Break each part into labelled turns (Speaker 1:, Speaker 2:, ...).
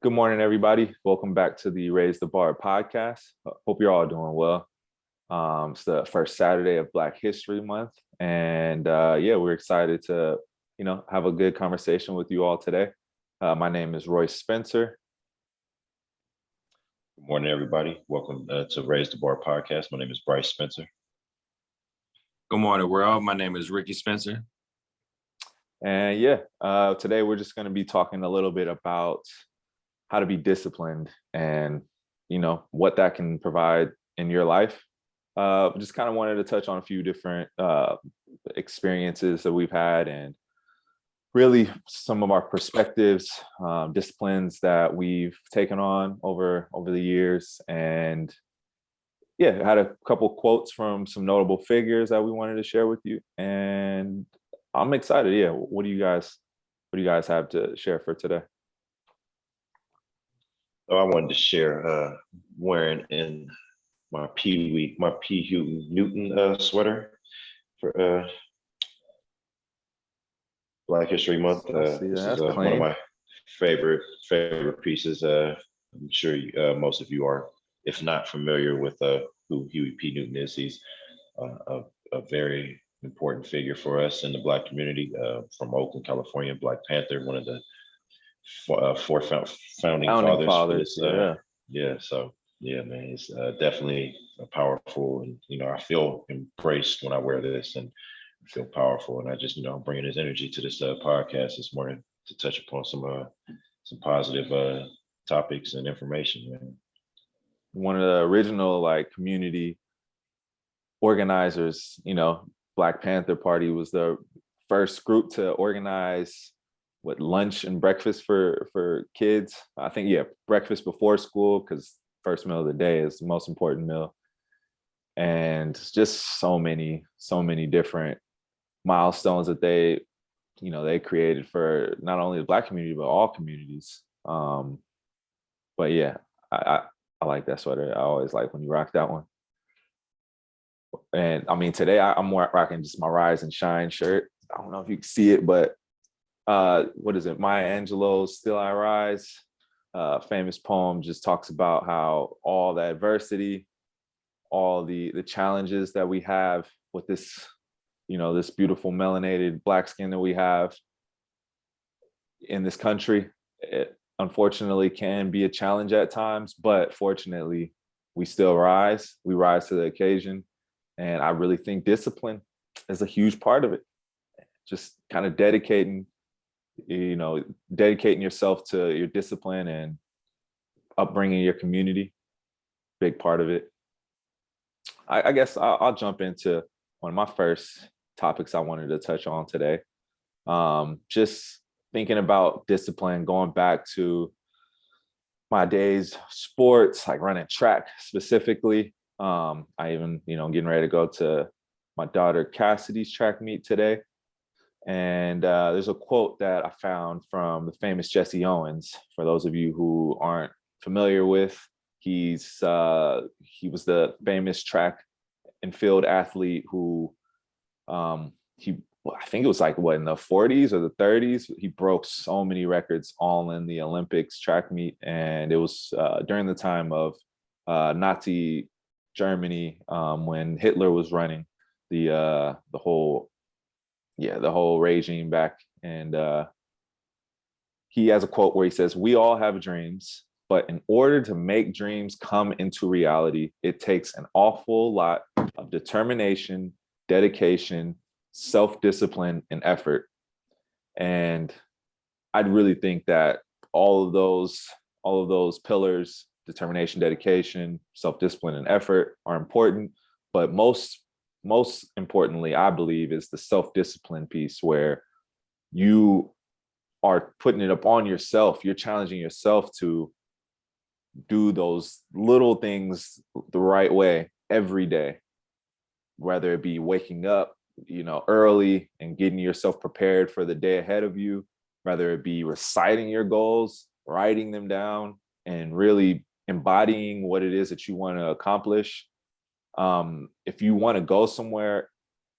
Speaker 1: Good morning, everybody. Welcome back to the Raise the Bar podcast. Hope you're all doing well. It's the first Saturday of Black History Month, and yeah, we're excited to, have a good conversation with you all today. My name is Royce Spencer.
Speaker 2: Good morning, everybody. Welcome to Raise the Bar podcast. My name is Bryce Spencer.
Speaker 3: Good morning, world. My name is Ricky Spencer.
Speaker 1: And yeah, today we're just going to be talking a little bit about how to be disciplined and, what that can provide in your life. Just kind of wanted to touch on a few different experiences that we've had and really some of our perspectives, disciplines that we've taken on over the years. And yeah, had a couple quotes from some notable figures that we wanted to share with you. And I'm excited. Yeah. What do you guys have to share for today?
Speaker 2: I wanted to share wearing in my Pee Hugh Newton sweater for Black History Month. This is one of my favorite pieces. I'm sure most of you are, if not familiar with who Huey P. Newton is. He's a very important figure for us in the Black community, from Oakland, California, Black Panther, one of the four founding fathers. So yeah, man, it's definitely powerful, and I feel embraced when I wear this, and feel powerful. And I just, I'm bringing his energy to this podcast this morning to touch upon some positive topics and information, man.
Speaker 1: One of the original community organizers, Black Panther Party was the first group to organize lunch and breakfast for kids. I think, breakfast before school, because first meal of the day is the most important meal. And just so many different milestones that they created for not only the Black community, but all communities. But yeah, I like that sweater. I always like when you rock that one. And I mean, today I'm rocking just my Rise and Shine shirt. I don't know if you can see it, but what is it? Maya Angelou's Still I Rise, famous poem, just talks about how all the adversity, all the challenges that we have with this, this beautiful melanated Black skin that we have in this country, it unfortunately can be a challenge at times, but fortunately we still rise. We rise to the occasion. And I really think discipline is a huge part of it. Just kind of dedicating yourself to your discipline and upbringing your community, big part of it. I guess I'll jump into one of my first topics I wanted to touch on today. Just thinking about discipline, going back to my days, sports, like running track specifically. I even, getting ready to go to my daughter Cassidy's track meet today. And there's a quote that I found from the famous Jesse Owens. For those of you who aren't familiar with, he was the famous track and field athlete who I think it was in the 40s or the 30s, he broke so many records all in the Olympics track meet. And it was during the time of Nazi Germany, when Hitler was running the whole regime back. And he has a quote where he says, "We all have dreams, but in order to make dreams come into reality, it takes an awful lot of determination, dedication, self-discipline, and effort." And I'd really think that all of those pillars, determination, dedication, self-discipline, and effort, are important. But most importantly, I believe, is the self-discipline piece, where you are putting it upon yourself. You're challenging yourself to do those little things the right way every day, whether it be waking up, early and getting yourself prepared for the day ahead of you, whether it be reciting your goals, writing them down, and really embodying what it is that you want to accomplish. If you want to go somewhere,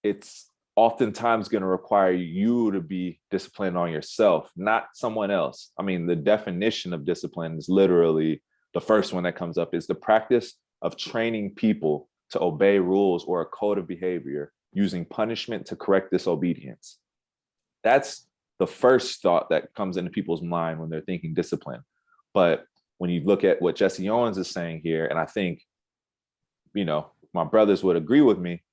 Speaker 1: it's oftentimes going to require you to be disciplined on yourself, not someone else. I mean, the definition of discipline is literally the first one that comes up is the practice of training people to obey rules or a code of behavior using punishment to correct disobedience. That's the first thought that comes into people's mind when they're thinking discipline. But when you look at what Jesse Owens is saying here, and I think, my brothers would agree with me,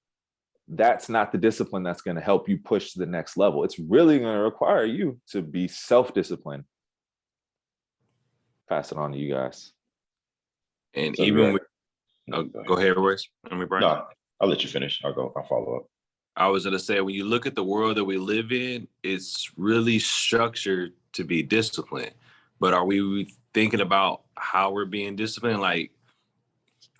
Speaker 1: that's not the discipline that's going to help you push to the next level. It's really going to require you to be self-disciplined. Pass it on to you guys.
Speaker 3: And so even go ahead, Royce.
Speaker 2: No, I'll let you finish. I'll follow up.
Speaker 3: I was going to say, when you look at the world that we live in, it's really structured to be disciplined. But are we thinking about how we're being disciplined? Like,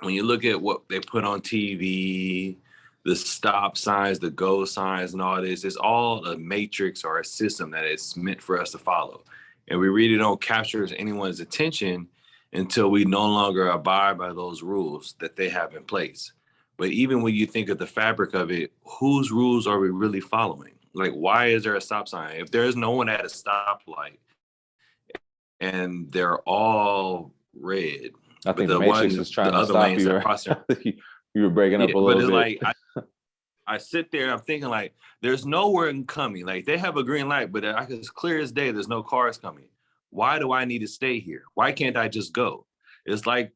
Speaker 3: when you look at what they put on TV, the stop signs, the go signs, and all this, it's all a matrix or a system that it's meant for us to follow. And we really don't capture anyone's attention until we no longer abide by those rules that they have in place. But even when you think of the fabric of it, whose rules are we really following? Like, why is there a stop sign? If there's no one at a stoplight and they're all red,
Speaker 1: I think the Matrix is trying to stop you. Right? You were breaking up a little bit.
Speaker 3: But it's like, I sit there and I'm thinking, like, there's nowhere coming. Like, they have a green light, but it's clear as day, there's no cars coming. Why do I need to stay here? Why can't I just go? It's like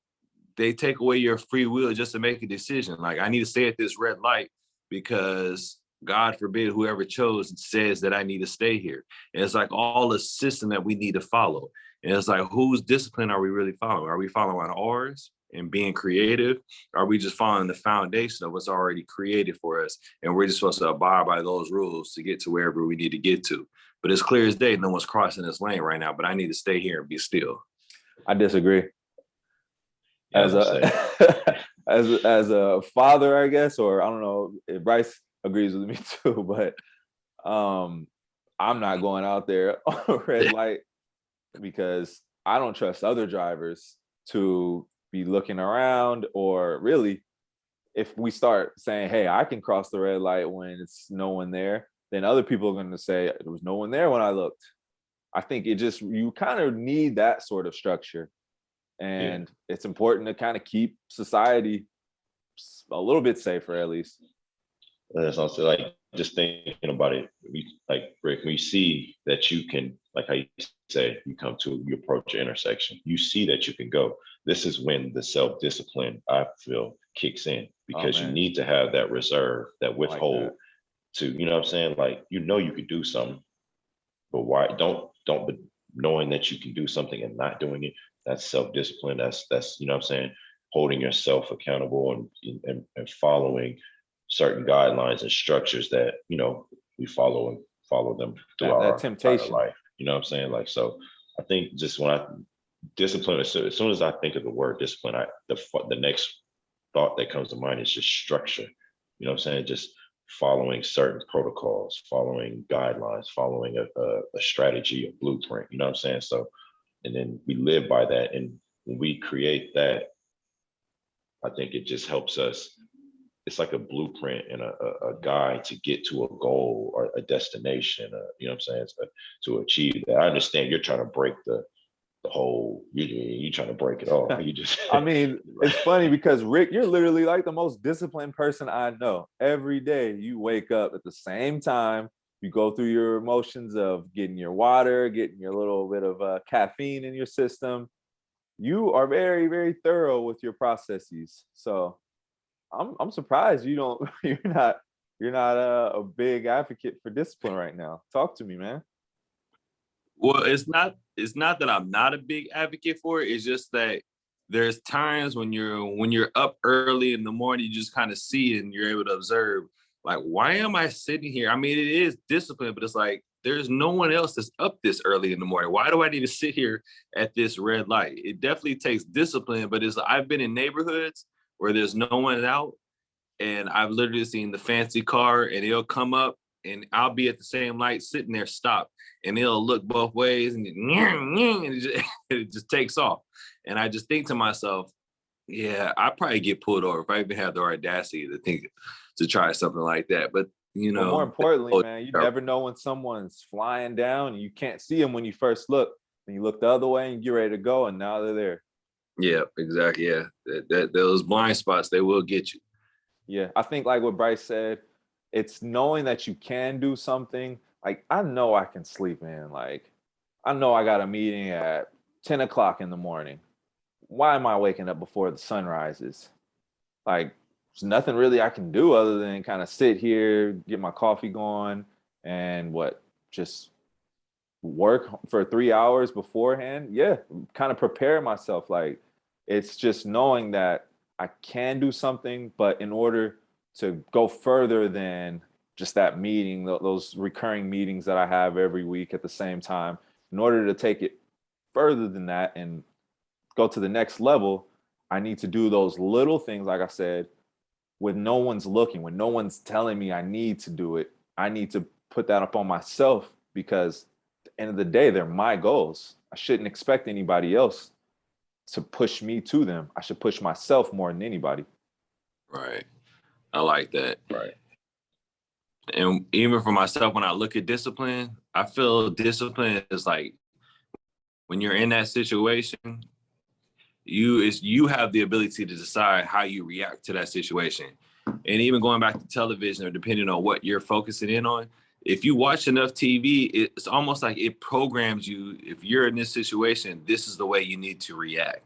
Speaker 3: they take away your free will just to make a decision. Like, I need to stay at this red light because God forbid whoever chose says that I need to stay here. And it's like all the system that we need to follow. And it's like, whose discipline are we really following? Are we following ours and being creative? Are we just following the foundation of what's already created for us? And we're just supposed to abide by those rules to get to wherever we need to get to. But it's clear as day, no one's crossing this lane right now, but I need to stay here and be still.
Speaker 1: I disagree. As a father, I guess, or I don't know if Bryce agrees with me too, but I'm not going out there on a red light because I don't trust other drivers to be looking around, or really, if we start saying, hey, I can cross the red light when it's no one there, then other people are going to say there was no one there when I looked. I think you kind of need that sort of structure. And it's important to kind of keep society a little bit safer, at least.
Speaker 2: That's also like just thinking about it. Like, Rick, when you see that you can, like how you say, you approach an intersection, you see that you can go. This is when the self-discipline, I feel, kicks in, because you need to have that reserve, that withhold like that. To, you know what I'm saying? Like, you can do something, but why don't knowing that you can do something and not doing it, that's self-discipline. That's, you know what I'm saying, holding yourself accountable and following certain guidelines and structures that, we follow them throughout our temptation life. You know what I'm saying? Like, so I think just when discipline, as soon as I think of the word discipline, the next thought that comes to mind is just structure. You know what I'm saying? Just following certain protocols, following guidelines, following a strategy, a blueprint, you know what I'm saying? So, and then we live by that. And when we create that, I think it just helps us. It's like a blueprint and a guide to get to a goal or a destination, you know what I'm saying, to achieve that. I understand you're trying to break the whole, you're trying to break it all. You just,
Speaker 1: I mean, it's funny because Rick, you're literally like the most disciplined person I know. Every day you wake up at the same time, you go through your emotions of getting your water, getting your little bit of caffeine in your system. You are very, very thorough with your processes. So I'm surprised you're not a big advocate for discipline right now. Talk to me, man.
Speaker 3: Well, it's not that I'm not a big advocate for it. It's just that there's times when you're up early in the morning, you just kind of see and you're able to observe, like, why am I sitting here? I mean, it is discipline, but it's like, there's no one else that's up this early in the morning. Why do I need to sit here at this red light? It definitely takes discipline, but I've been in neighborhoods where there's no one out, and I've literally seen the fancy car, and it'll come up and I'll be at the same light sitting there stopped, and it'll look both ways and it just takes off. And I just think to myself, yeah, I probably get pulled over if I even have the audacity to try something like that. But you
Speaker 1: But more
Speaker 3: know.
Speaker 1: importantly, man, you never know when someone's flying down and you can't see them when you first look. Then you look the other way and you're ready to go, and now they're there.
Speaker 3: Yeah, exactly. Yeah, those blind spots, they will get you.
Speaker 1: Yeah, I think like what Bryce said, it's knowing that you can do something. Like I know I can sleep in. Like I know I got a meeting at 10 o'clock in the morning. Why am I waking up before the sun rises? Like there's nothing really I can do other than kind of sit here, get my coffee going, and just work for 3 hours beforehand. Yeah, kind of prepare myself. Like it's just knowing that I can do something, but in order to go further than just that meeting, those recurring meetings that I have every week at the same time, in order to take it further than that and go to the next level, I need to do those little things, like I said, when no one's looking, when no one's telling me I need to do it. I need to put that up on myself because at the end of the day, they're my goals. I shouldn't expect anybody else to push me to them. I should push myself more than anybody.
Speaker 3: Right. I like that.
Speaker 2: Right.
Speaker 3: And even for myself, when I look at discipline, I feel discipline is like when you're in that situation, you have the ability to decide how you react to that situation. And even going back to television or depending on what you're focusing in on, if you watch enough TV, it's almost like it programs you. If you're in this situation, this is the way you need to react.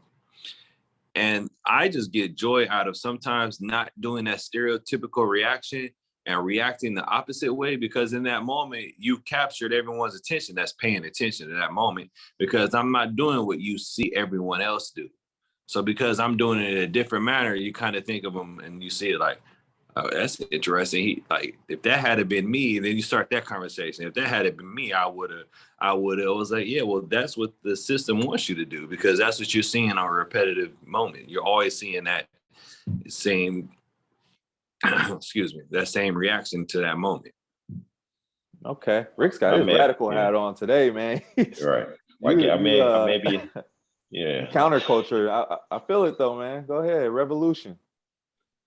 Speaker 3: And I just get joy out of sometimes not doing that stereotypical reaction and reacting the opposite way, because in that moment, you've captured everyone's attention that's paying attention to that moment, because I'm not doing what you see everyone else do. So because I'm doing it in a different manner, you kind of think of them and you see it like, oh, that's interesting. Like, if that had been me, then you start that conversation. If that had been me, I would have. It was like, yeah, well, that's what the system wants you to do, because that's what you're seeing on a repetitive moment. You're always seeing that same, excuse me, that same reaction to that moment.
Speaker 1: Okay, Rick's got his radical hat on today, man.
Speaker 2: Right. I may be, yeah.
Speaker 1: Counterculture. I feel it though, man. Go ahead, revolution.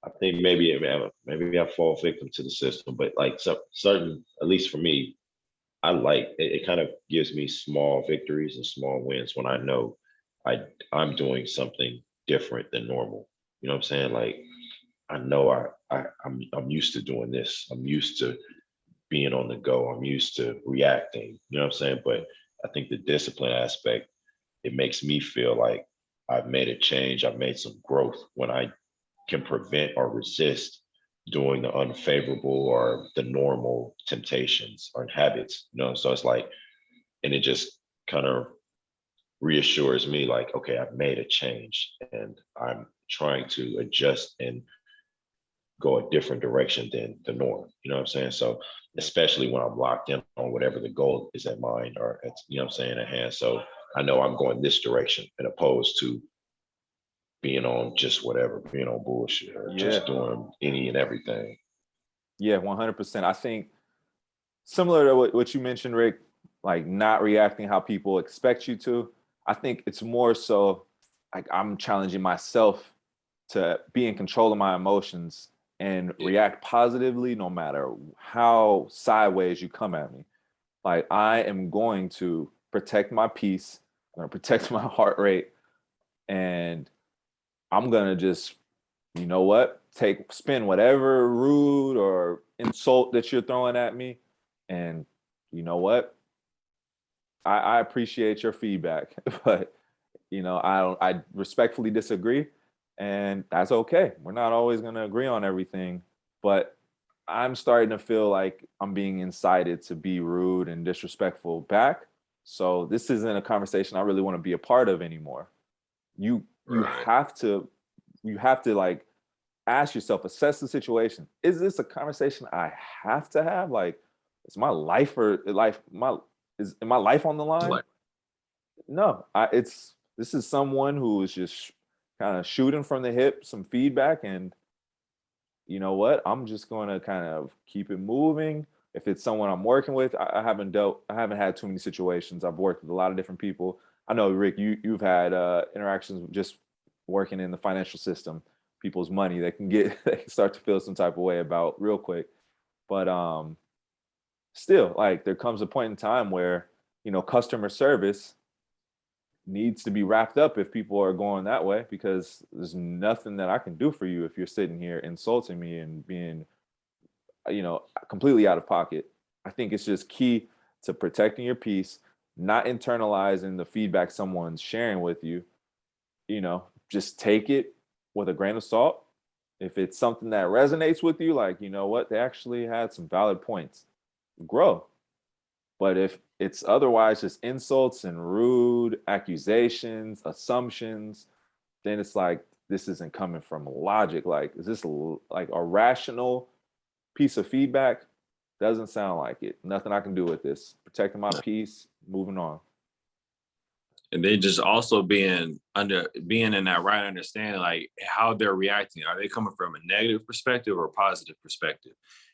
Speaker 2: I think maybe I fall victim to the system, but like certain, at least for me, I like it. It kind of gives me small victories and small wins when I know I'm doing something different than normal. You know what I'm saying? Like I know I'm used to doing this. I'm used to being on the go. I'm used to reacting. You know what I'm saying? But I think the discipline aspect, it makes me feel like I've made a change. I've made some growth when I can prevent or resist doing the unfavorable or the normal temptations or habits. So it's like, and it just kind of reassures me like, okay, I've made a change and I'm trying to adjust and go a different direction than the norm. You know what I'm saying? So especially when I'm locked in on whatever the goal is at mind or at, you know what I'm saying, at hand. So I know I'm going this direction, and opposed to being on just whatever, being on bullshit or just doing any and everything.
Speaker 1: Yeah, 100%. I think similar to what you mentioned, Rick, like not reacting how people expect you to. I think it's more so like I'm challenging myself to be in control of my emotions and react positively no matter how sideways you come at me. Like I am going to protect my peace, I'm going to protect my heart rate, and I'm going to just, you know what, spin whatever rude or insult that you're throwing at me. And you know what? I appreciate your feedback, but I respectfully disagree, and that's okay. We're not always going to agree on everything, but I'm starting to feel like I'm being incited to be rude and disrespectful back. So this isn't a conversation I really want to be a part of anymore. You have to like ask yourself, assess the situation. Is this a conversation I have to have? Like, is my life is my life on the line? No, this is someone who is just kind of shooting from the hip, some feedback, and you know what? I'm just going to kind of keep it moving. If it's someone I'm working with, I haven't had too many situations. I've worked with a lot of different people. I know, Rick, you've had interactions just working in the financial system, people's money they can start to feel some type of way about real quick. But still, like, there comes a point in time where, customer service needs to be wrapped up if people are going that way, because there's nothing that I can do for you if you're sitting here insulting me and being, completely out of pocket. I think it's just key to protecting your peace, not internalizing the feedback someone's sharing with you. Just take it with a grain of salt. If it's something that resonates with you, like, what, they actually had some valid points, grow. But if it's otherwise just insults and rude accusations, assumptions, then it's like, this isn't coming from logic. Like, is this like a rational piece of feedback? Doesn't sound like it. Nothing I can do with this. Protecting my peace, moving on.
Speaker 3: And then just also being in that right understanding, like how they're reacting. Are they coming from a negative perspective or a positive perspective?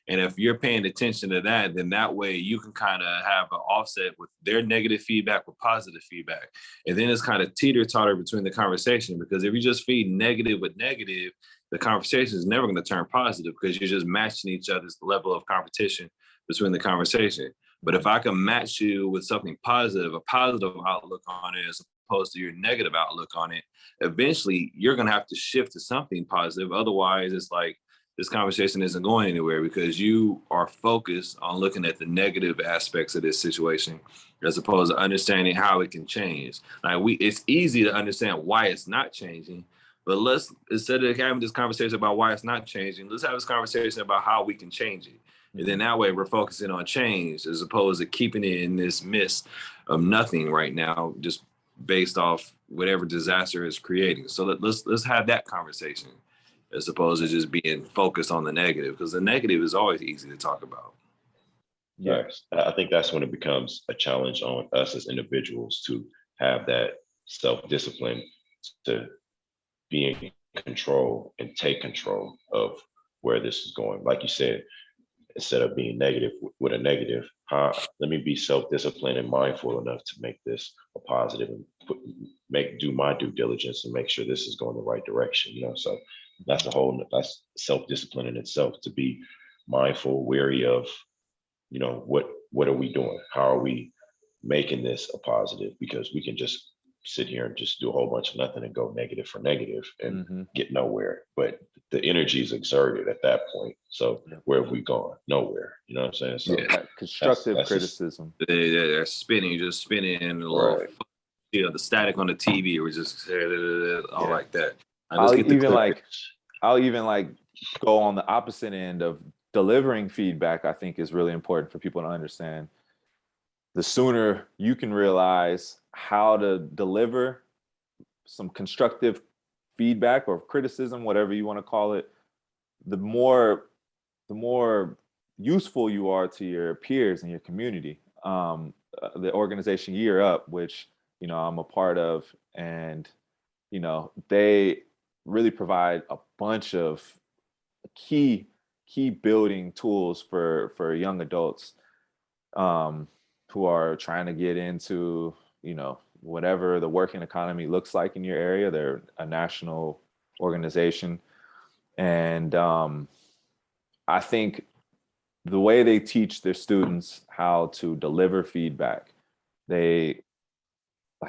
Speaker 3: And if you're paying attention to that, then that way you can kind of have an offset with their negative feedback with positive feedback. And then it's kind of teeter-totter between the conversation, because if you just feed negative with negative, the conversation is never going to turn positive, because you're just matching each other's level of competition between the conversation. But if I can match you with something positive, a positive outlook on it, as opposed to your negative outlook on it, eventually you're going to have to shift to something positive. Otherwise, it's like this conversation isn't going anywhere, because you are focused on looking at the negative aspects of this situation, as opposed to understanding how it can change. Like, it's easy to understand why it's not changing, but let's, instead of having this conversation about why it's not changing, let's have this conversation about how we can change it. And then that way we're focusing on change, as opposed to keeping it in this mist of nothing right now, just based off whatever disaster is creating. So let's have that conversation, as opposed to just being focused on the negative, because the negative is always easy to talk about.
Speaker 2: Yes, I think that's when it becomes a challenge on us as individuals to have that self-discipline, to be in control and take control of where this is going. Like you said, instead of being negative with a negative, let me be self-disciplined and mindful enough to make this a positive, and do my due diligence and make sure this is going the right direction. So that's self-discipline in itself, to be mindful, wary of, what are we doing? How are we making this a positive? Because we can just sit here and just do a whole bunch of nothing and go negative for negative and get nowhere. But the energy is exerted at that point. So where have we gone? Nowhere. You know what I'm saying? So
Speaker 1: constructive criticism.
Speaker 3: They're spinning, just spinning, and a little, the static on the TV, or just all like that.
Speaker 1: I'll even like go on the opposite end of delivering feedback. I think is really important for people to understand. The sooner you can realize how to deliver some constructive feedback or criticism, whatever you want to call it, the more useful you are to your peers and your community. The organization Year Up, which I'm a part of, and they really provide a bunch of key building tools for young adults who are trying to get into whatever the working economy looks like in your area. They're a national organization, and I think the way they teach their students how to deliver feedback, they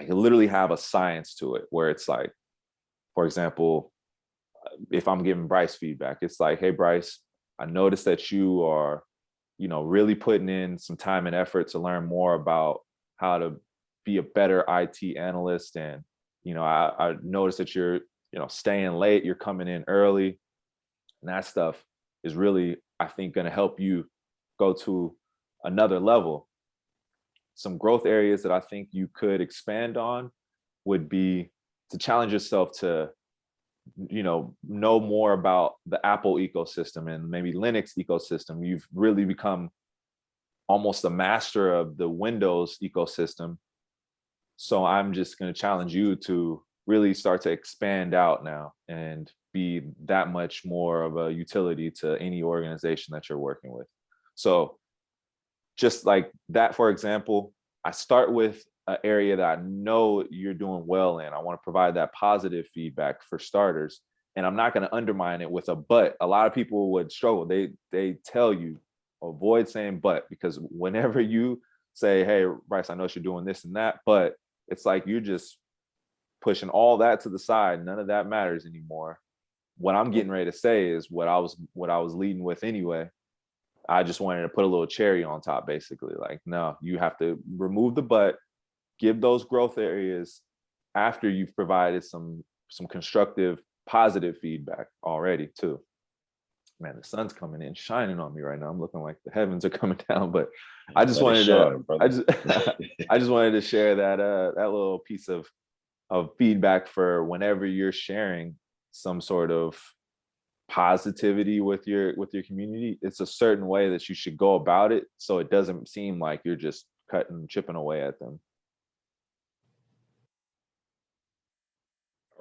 Speaker 1: literally have a science to it, where it's like, for example, if I'm giving Bryce feedback, it's like, hey Bryce, I noticed that you are really putting in some time and effort to learn more about how to be a better IT analyst. And, I noticed that you're, staying late, you're coming in early. And that stuff is really, I think, going to help you go to another level. Some growth areas that I think you could expand on would be to challenge yourself to, know more about the Apple ecosystem and maybe Linux ecosystem. You've really become almost a master of the Windows ecosystem. So I'm just going to challenge you to really start to expand out now and be that much more of a utility to any organization that you're working with. So just like that, for example, I start with an area that I know you're doing well in. I want to provide that positive feedback for starters. And I'm not going to undermine it with a but. A lot of people would struggle. They tell you, avoid saying but, because whenever you say, hey, Bryce, I know you're doing this and that, but it's like you're just pushing all that to the side. None of that matters anymore. What I'm getting ready to say is what I was leading with anyway. I just wanted to put a little cherry on top, basically. Like, no, you have to remove the but, give those growth areas after you've provided some constructive, positive feedback already too. Man, the sun's coming in, shining on me right now. I'm looking like the heavens are coming down. But I just wanted to, I just wanted to share that that little piece of feedback for whenever you're sharing some sort of positivity with your community. It's a certain way that you should go about it, so it doesn't seem like you're just chipping away at them.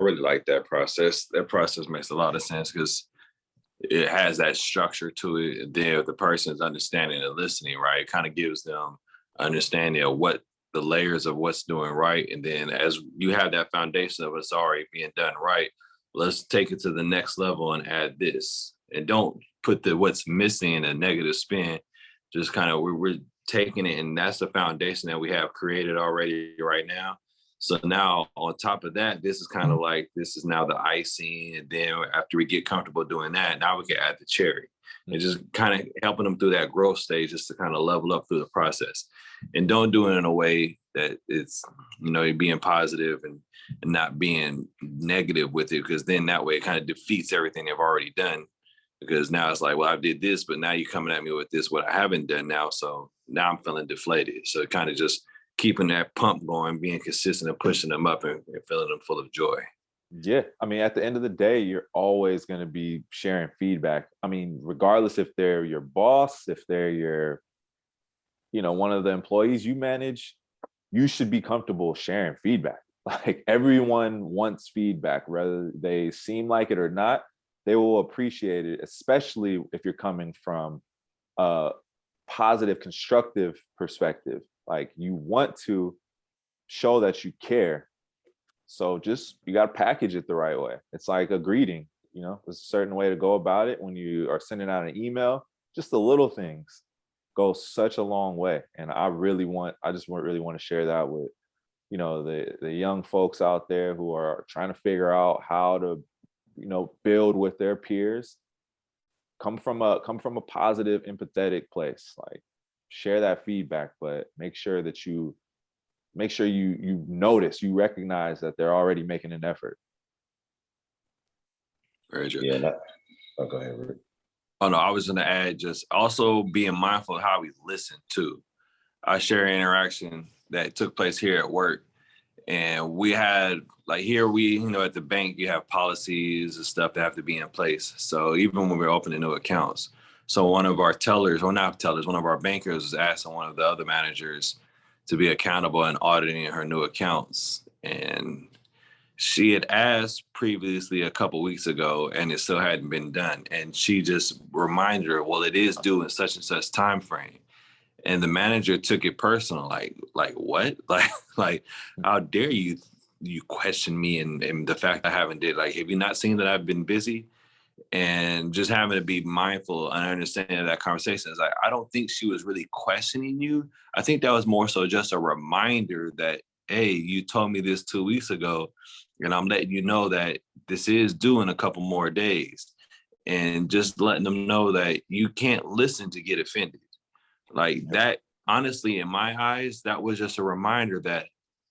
Speaker 3: I really like that process. That process makes a lot of sense because it has that structure to it. And then if the person is understanding and listening, right, it kind of gives them understanding of what the layers of what's doing right. And then as you have that foundation of it's already being done right, let's take it to the next level and add this. And don't put the what's missing in a negative spin. Just kind of we're taking it, and that's the foundation that we have created already right now. So now on top of that, this is kind of like, this is now the icing. And then after we get comfortable doing that, now we can add the cherry. And just kind of helping them through that growth stage, just to kind of level up through the process. And don't do it in a way that it's, you're being positive and not being negative with it, because then that way it kind of defeats everything they've already done. Because now it's like, well, I did this, but now you're coming at me with this, what I haven't done now. So now I'm feeling deflated. So it kind of just keeping that pump going, being consistent and pushing them up and filling them full of joy.
Speaker 1: Yeah. I mean, at the end of the day, you're always going to be sharing feedback. I mean, regardless if they're your boss, if they're your, one of the employees you manage, you should be comfortable sharing feedback. Like, everyone wants feedback, whether they seem like it or not. They will appreciate it, especially if you're coming from a positive, constructive perspective. Like, you want to show that you care. So just, you got to package it the right way. It's like a greeting, there's a certain way to go about it when you are sending out an email. Just the little things go such a long way. And I really want to share that with, the young folks out there who are trying to figure out how to, build with their peers. Come from a positive, empathetic place. Like, share that feedback, but make sure you notice, you recognize that they're already making an effort.
Speaker 3: Very true.
Speaker 2: Yeah. Go ahead, Rick.
Speaker 3: Oh no, I was going to add, just also being mindful of how we listen too. I share an interaction that took place here at work, and we had, like, here at the bank, you have policies and stuff that have to be in place. So even when we're opening new accounts, so one of our one of our bankers was asking one of the other managers to be accountable and auditing her new accounts. And she had asked previously a couple of weeks ago, and it still hadn't been done. And she just reminded her, well, it is due in such and such time frame. And the manager took it personal, like what? Like, how dare you question me and the fact I haven't did. Like, have you not seen that I've been busy? And just having to be mindful and understanding that conversation is like, I don't think she was really questioning you. I think that was more so just a reminder that, hey, you told me this 2 weeks ago, and I'm letting you know that this is due in a couple more days. And just letting them know that you can't listen to get offended. Like, that, honestly, in my eyes, that was just a reminder that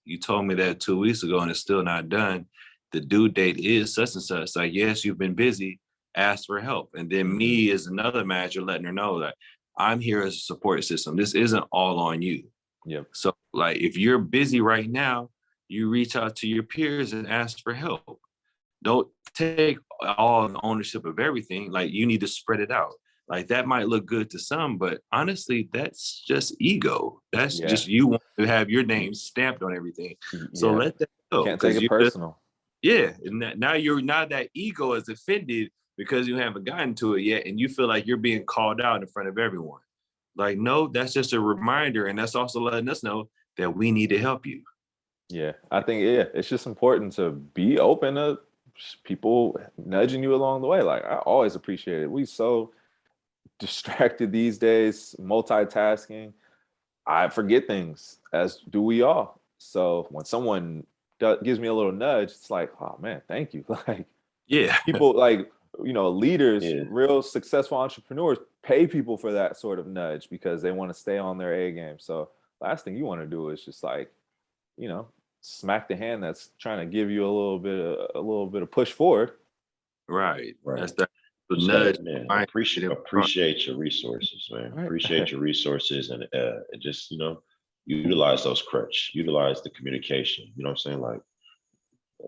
Speaker 3: you told me that 2 weeks ago and it's still not done. The due date is such and such. Like, yes, you've been busy, ask for help. And then me as another manager letting her know that I'm here as a support system. This isn't all on you.
Speaker 1: Yep.
Speaker 3: So, like, if you're busy right now, you reach out to your peers and ask for help. Don't take all the ownership of everything. Like, you need to spread it out. Like, that might look good to some, but honestly, that's just ego. That's just you want to have your name stamped on everything. So let that go.
Speaker 1: Can't take it personal.
Speaker 3: And now that ego is offended because you haven't gotten to it yet, and you feel like you're being called out in front of everyone. Like, no, that's just a reminder, and that's also letting us know that we need to help you.
Speaker 1: Yeah, I think it's just important to be open to people nudging you along the way. Like, I always appreciate it. We so distracted these days, multitasking. I forget things, as do we all. So when someone gives me a little nudge, it's like, oh man, thank you. Like
Speaker 3: Yeah.
Speaker 1: people, like, you know, leaders,
Speaker 2: Yeah.
Speaker 1: real successful entrepreneurs pay people for that sort of nudge because they want to stay on their A game. So last thing you want to do is just like, you know, smack the hand that's trying to give you a little bit of push forward.
Speaker 3: Right.
Speaker 2: Right.
Speaker 3: That's the
Speaker 2: Just
Speaker 3: nudge.
Speaker 2: gotta, man,
Speaker 3: Right.
Speaker 2: appreciate your resources, man.
Speaker 1: Right.
Speaker 2: Appreciate your resources, and just, you know, utilize those crutch, utilize the communication. You know what I'm saying? Like,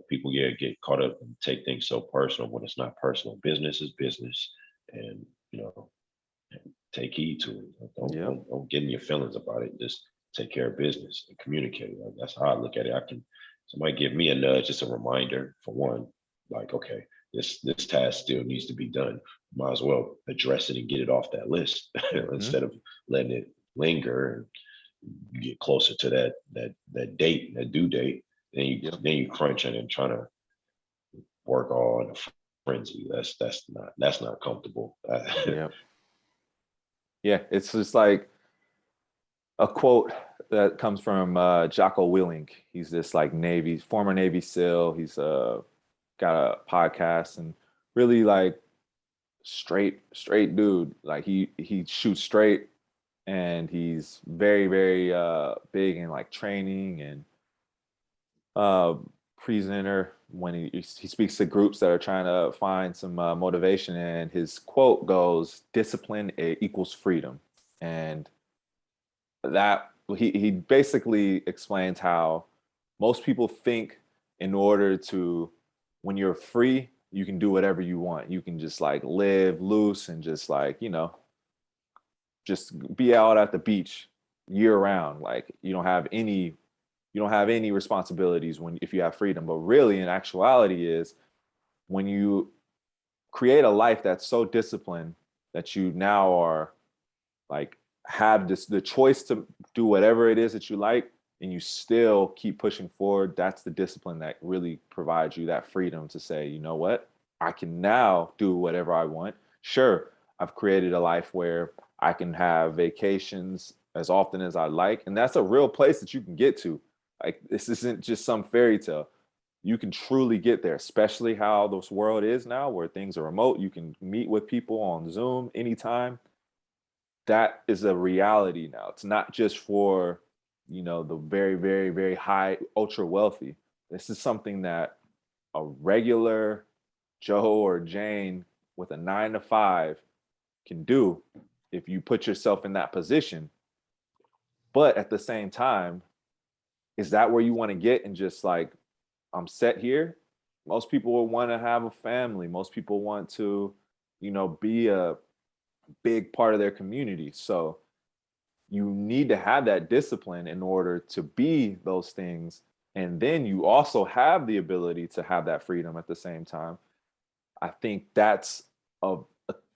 Speaker 2: people get caught up and take things so personal when it's not personal. Business is business, and you know, take heed to it. Don't get in your feelings about it. Just take care of business and communicate. Like, that's how I look at it. Somebody give me a nudge, just a reminder for one. Like, okay, this task still needs to be done. Might as well address it and get it off that list instead of letting it linger and get closer to that date, that due date. Then you crunching and trying to work all in a frenzy. That's not comfortable.
Speaker 1: Yeah, it's just like a quote that comes from Jocko Willink. He's this like former Navy SEAL. He's got a podcast and really like straight dude. Like he shoots straight, and he's very big in like training and presenter when he speaks to groups that are trying to find some motivation. And his quote goes, "Discipline equals freedom." And that he basically explains how most people think in order to, when you're free, you can do whatever you want. You can just like live loose and just like, you know, just be out at the beach year round. Like you don't have any responsibilities if you have freedom. But really, in actuality, is when you create a life that's so disciplined that you now are like have the choice to do whatever it is that you like, and you still keep pushing forward. That's the discipline that really provides you that freedom to say, you know what, I can now do whatever I want. Sure, I've created a life where I can have vacations as often as I like, and that's a real place that you can get to. Like, this isn't just some fairy tale. You can truly get there, especially how this world is now, where things are remote. You can meet with people on Zoom anytime. That is a reality now. It's not just for, you know, the very high, ultra wealthy. This is something that a regular Joe or Jane with a 9 to 5 can do if you put yourself in that position. But at the same time, is that where you want to get and just like, I'm set here? Most people will want to have a family. Most people want to, you know, be a big part of their community. So you need to have that discipline in order to be those things. And then you also have the ability to have that freedom at the same time. I think that's a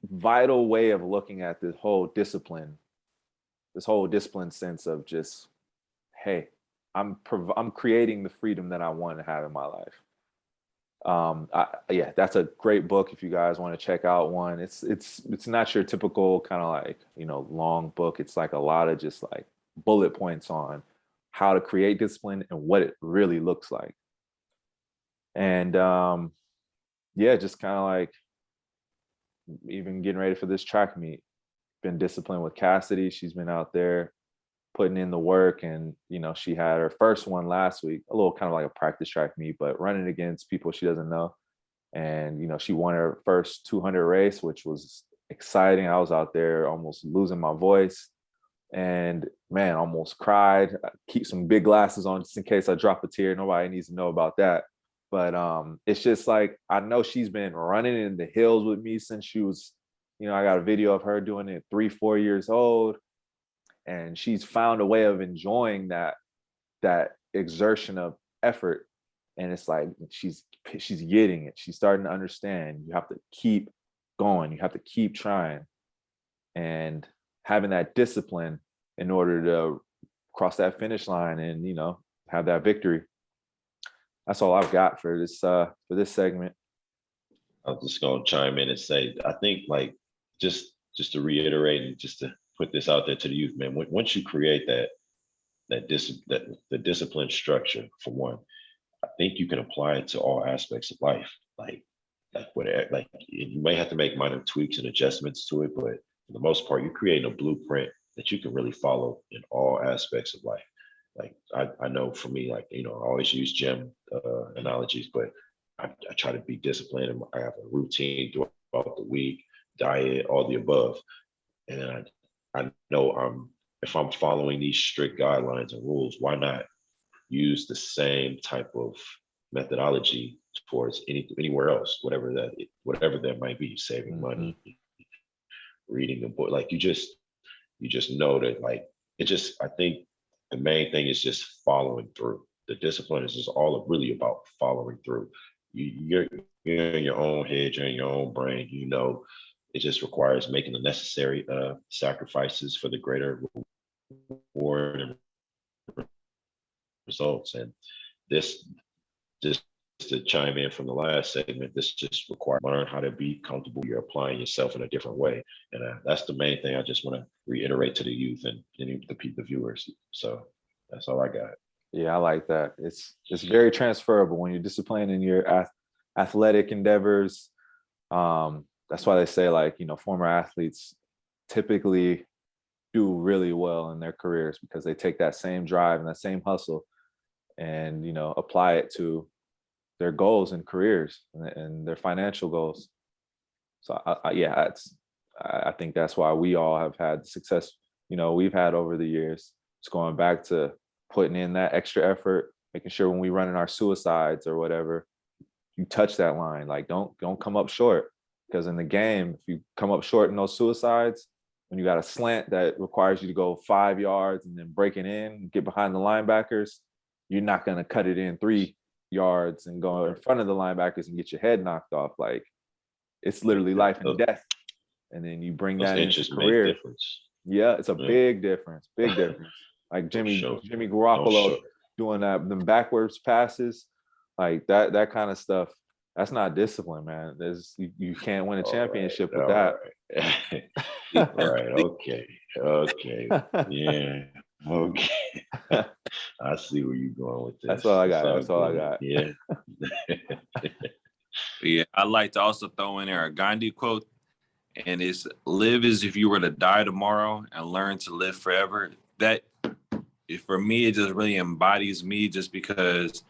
Speaker 1: vital way of looking at this whole discipline sense of just, hey, I'm creating the freedom that I want to have in my life. Yeah, that's a great book if you guys want to check out one. It's not your typical kind of like, you know, long book. It's like a lot of just like bullet points on how to create discipline and what it really looks like. And yeah, just kind of like even getting ready for this track meet, been disciplined with Cassidy. She's been out there putting in the work, and you know, she had her first one last week, a little kind of like a practice track meet, but running against people she doesn't know. And you know, she won her first 200 race, which was exciting. I was out there almost losing my voice, and man, almost cried. I keep some big glasses on just in case I drop a tear. Nobody needs to know about that. But it's just like, I know she's been running in the hills with me since she was, you know, I got a video of her doing it 3-4 years old, and she's found a way of enjoying that exertion of effort. And it's like she's getting it. She's starting to understand you have to keep going, you have to keep trying, and having that discipline in order to cross that finish line and, you know, have that victory. That's all I've got for this segment.
Speaker 2: I'm just gonna chime in and say, I think like just just to reiterate and just to put this out there to the youth, man, once you create the discipline structure, for one, I think you can apply it to all aspects of life. Like whatever, like you may have to make minor tweaks and adjustments to it, but for the most part, you're creating a blueprint that you can really follow in all aspects of life. Like I know for me, like, I always use gym analogies, but I try to be disciplined, and I have a routine throughout the week, diet, all the above. And I know if I'm following these strict guidelines and rules, why not use the same type of methodology towards anywhere else, whatever that might be, saving money, reading a book. Like you just know that, like, I think the main thing is just following through. The discipline is just all really about following through. You're in your own head, you're in your own brain, it just requires making the necessary sacrifices for the greater reward and results. And this just to chime in from the last segment, this just requires learn how to be comfortable. You're applying yourself in a different way, and that's the main thing I just want to reiterate to the youth and the viewers. So that's all I got.
Speaker 1: Yeah, I like that. It's very transferable when you're disciplined in your athletic endeavors. That's why they say, like, former athletes typically do really well in their careers because they take that same drive and that same hustle and apply it to their goals and careers and their financial goals. So I think that's why we all have had the success we've had over the years. It's going back to putting in that extra effort, making sure when we run in our suicides or whatever, you touch that line. Like don't come up short, because in the game, if you come up short in those suicides, when you got a slant that requires you to go 5 yards and then break it in, get behind the linebackers, you're not going to cut it in 3 yards and go in front of the linebackers and get your head knocked off. Like, it's literally life and death. And then you bring that into career. Yeah, it's a big difference. Big difference. Like Jimmy Garoppolo doing them backwards passes, like that kind of stuff. That's not discipline, man. You can't win a championship with that.
Speaker 2: Right. Okay. Yeah. Okay. I see where you're going with this.
Speaker 1: That's all I got.
Speaker 2: Yeah.
Speaker 3: Yeah. I'd like to also throw in there a Gandhi quote, and it's live as if you were to die tomorrow and learn to live forever. That, for me, it just really embodies me, just because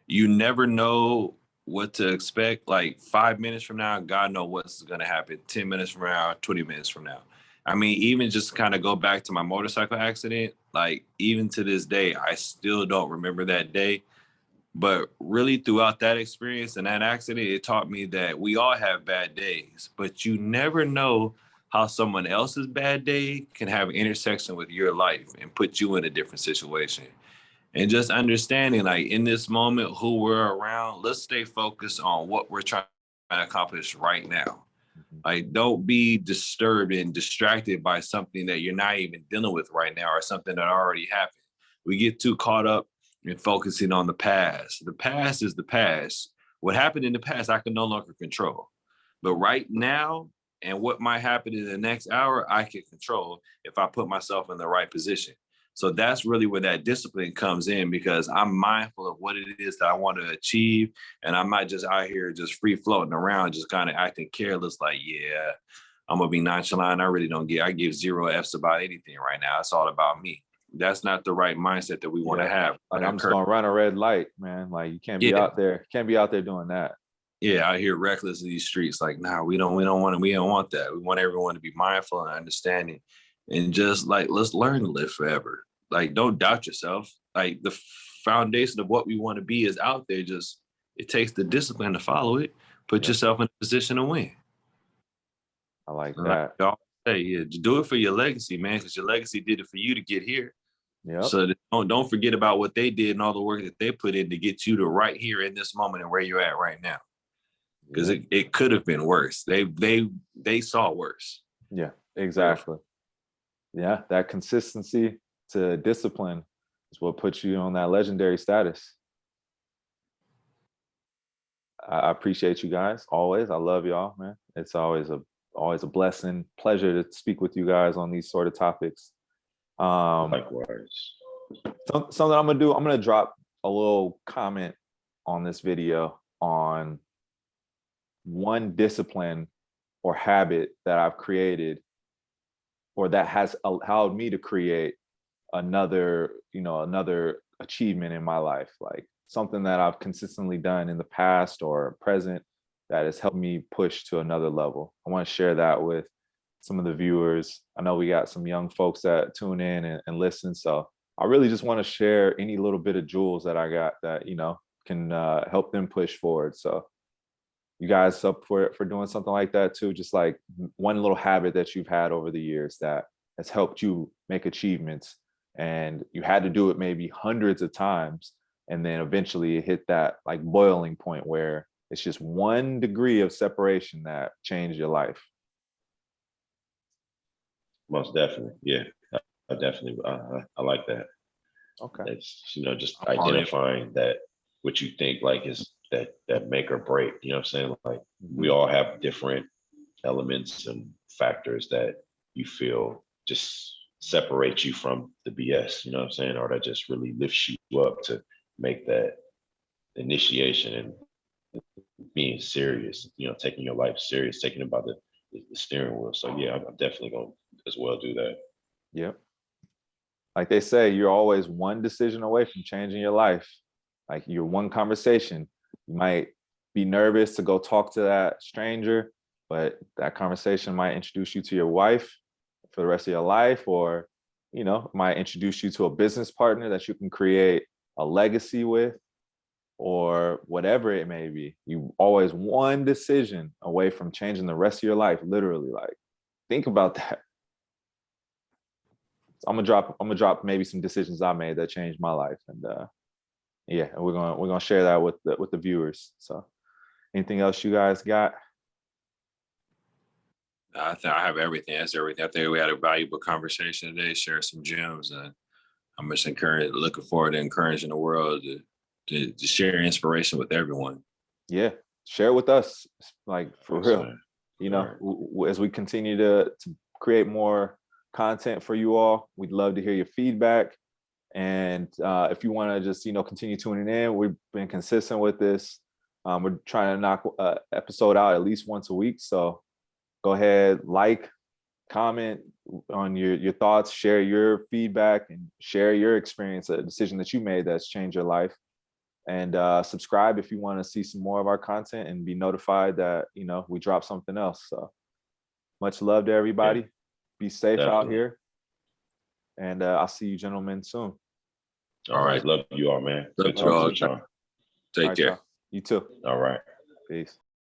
Speaker 3: you never know what to expect. Like 5 minutes from now, God knows what's going to happen. 10 minutes from now, 20 minutes from now. I mean, even just kind of go back to my motorcycle accident, like even to this day, I still don't remember that day. But really throughout that experience and that accident, it taught me that we all have bad days, but you never know how someone else's bad day can have an intersection with your life and put you in a different situation. And just understanding, like, in this moment, who we're around, let's stay focused on what we're trying to accomplish right now. Like, don't be disturbed and distracted by something that you're not even dealing with right now, or something that already happened. We get too caught up in focusing on the past. The past is the past. What happened in the past, I can no longer control. But right now, and what might happen in the next hour, I can control if I put myself in the right position. So that's really where that discipline comes in, because I'm mindful of what it is that I want to achieve. And I'm not just out here just free floating around, just kind of acting careless, like, yeah, I'm going to be nonchalant. I give 0 F's about anything right now. It's all about me. That's not the right mindset that we want to have.
Speaker 1: Like, I'm just going to run a red light, man. Like, you can't be out there. Can't be out there doing that.
Speaker 3: Yeah, I hear reckless in these streets. Like, nah, we don't want that. We want everyone to be mindful and understanding. And just like, let's learn to live forever. Like, don't doubt yourself. Like, the foundation of what we want to be is out there. Just, it takes the discipline to follow it. Put yourself in a position to win.
Speaker 1: I like that.
Speaker 3: Hey, yeah, do it for your legacy, man, because your legacy did it for you to get here.
Speaker 1: Yep.
Speaker 3: So don't forget about what they did and all the work that they put in to get you to right here in this moment and where you're at right now. Because it could have been worse. They saw worse.
Speaker 1: Yeah, exactly. Yeah, that consistency to discipline is what puts you on that legendary status. I appreciate you guys always. I love y'all, man. It's always a Always a blessing, pleasure to speak with you guys on these sort of topics.
Speaker 2: Likewise.
Speaker 1: Something I'm gonna drop a little comment on this video on one discipline or habit that I've created, or that has allowed me to create another achievement in my life, like something that I've consistently done in the past or present that has helped me push to another level. I want to share that with some of the viewers. I know we got some young folks that tune in and listen, so I really just want to share any little bit of jewels that I got that can help them push forward. So you guys up for doing something like that too? Just like one little habit that you've had over the years that has helped you make achievements, and you had to do it maybe hundreds of times, and then eventually it hit that like boiling point where it's just 1 degree of separation that changed your life.
Speaker 2: Most definitely. Yeah, I definitely, I like that.
Speaker 1: Okay.
Speaker 2: It's, just identifying that what you think like is that make or break, you know what I'm saying? Like we all have different elements and factors that you feel just separate you from the BS, you know what I'm saying? Or that just really lifts you up to make that initiation and being serious, taking your life serious, taking it by the steering wheel. So yeah, I'm definitely going to as well do that.
Speaker 1: Yep. Like they say, you're always one decision away from changing your life. Like you're one conversation. You might be nervous to go talk to that stranger, but that conversation might introduce you to your wife for the rest of your life, or, might introduce you to a business partner that you can create a legacy with, or whatever it may be. You always one decision away from changing the rest of your life, literally. Like, think about that. So I'm gonna drop maybe some decisions I made that changed my life, and yeah, and we're gonna share that with the viewers. So, anything else you guys got?
Speaker 3: I think I have everything. That's everything. I think we had a valuable conversation today. Share some gems, and I'm just looking forward to encouraging the world to share inspiration with everyone.
Speaker 1: Yeah, share with us, like for real. As we continue to create more content for you all, we'd love to hear your feedback. And if you want to just continue tuning in, we've been consistent with this. We're trying to knock an episode out at least once a week. So go ahead, like, comment on your thoughts, share your feedback, and share your experience, a decision that you made that's changed your life. And subscribe if you want to see some more of our content and be notified that we drop something else. So much love to everybody. Yeah, be safe out here, and I'll see you gentlemen soon.
Speaker 2: All right, love you all, man.
Speaker 3: Love you all. Take care.
Speaker 1: You too.
Speaker 2: All right.
Speaker 1: Peace.